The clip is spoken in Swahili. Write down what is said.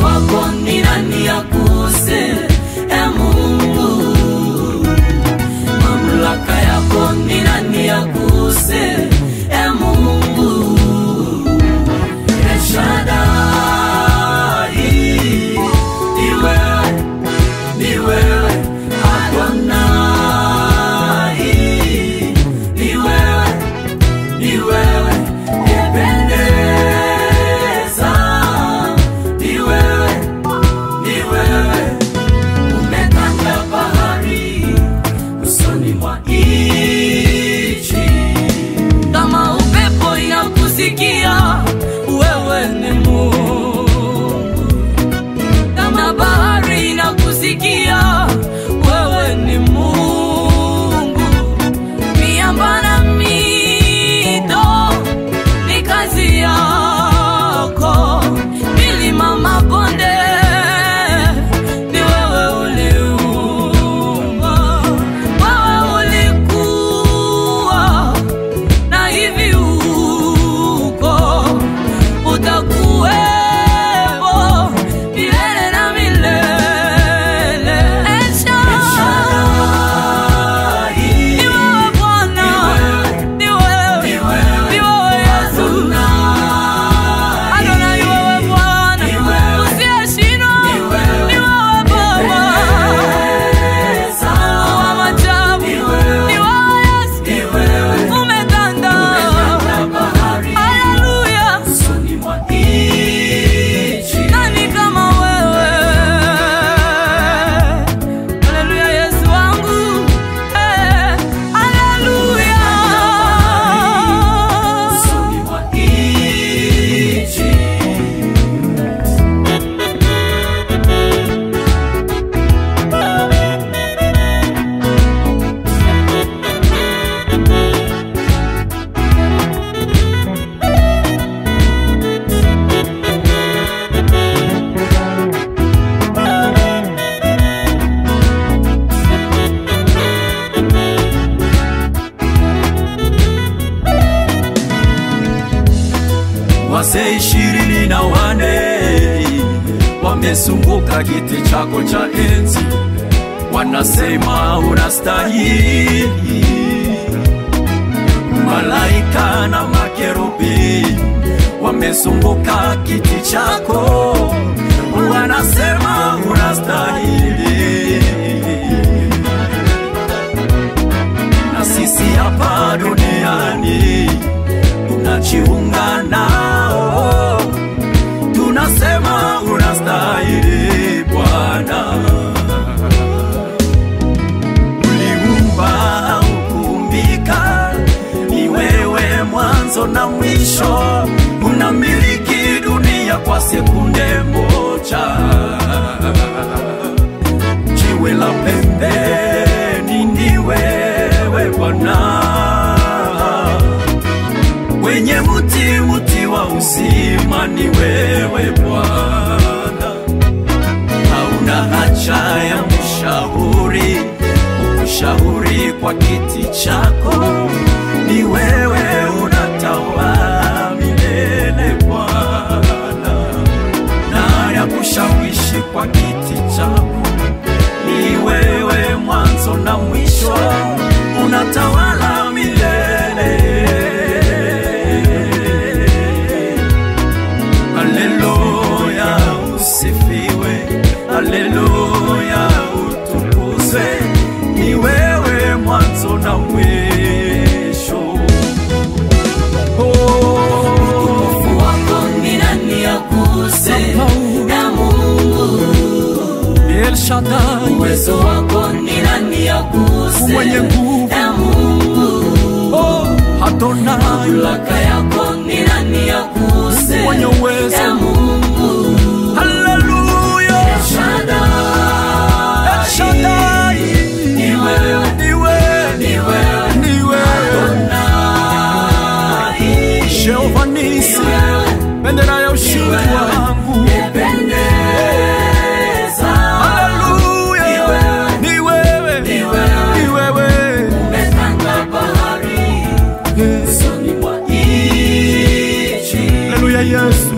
wako ni nani akuse, e Mungu? Mamlaka yako ni nani akuse, e Mungu? El Shaddai, ni wewe Adonai, ni wewe Ebeneza, ni wewe umetanda bahari usoni mwa nchi. Kama upepo inakusikia, wewe ni Mungu. Kama bahari inakusikia, wewe ni Mungu. Miamba na mito ni kazi yako, milima mabonde ni wewe uliumba. Wewe ulikuwa na hivi uko, utakuwepo milele na milele. El Shaddai, ni wewe Bwana, ni wewe Yesu. Adonai, wewe Bwana usiyeshindwa, ni wewe Baba wa maajabu, ni wewe Yesu. Umetanda haleluya usoni mwa nchi. Nani kama wewe? Haleluya Yesu wangu, haleluya usoni mwa nchi. Wazee 24 wamezunguka kiti chako cha enzi, wanasema unastahili. Malaika na makerubi wamezunguka kiti chako, wanasema unastahili. Na sisi hapa duniani tunajiunga nao, tunasema unastahili Bwana. Uliumba ukumbika, ni wewe mwanzo na mwisho, unamiliki dunia kwa sekunde moja. Jiwe la pembeni ni wewe Bwana, wenye muti wa uzima ni wewe Bwana. Hauna haja ya mshauri, ukushauri kwa kiti chako, ni wewe unatawala milele Bwana. Na ya kushawishi kwa kiti chako, ni wewe mwanzo na mwisho, unatawala milele. Haleluya usifiwe, haleluya utukuzwe, ni wewe mwanzo na mwisho. Utukufu wako ni nani akuse, e Mungu? El Shaddai, uwezo wako ni nani akuse, mwenye nguvu, e Mungu? Adonai, mamlaka yako ni nani akuse, mwenye uwezo, e Mungu? Haleluya El Shaddai, ni wewe Adonai, Jehova Nisi, bendera ya ushindi wangu. Haleluya, ni wewe umetanda bahari usoni mwa nchi. Haleluya Yesu.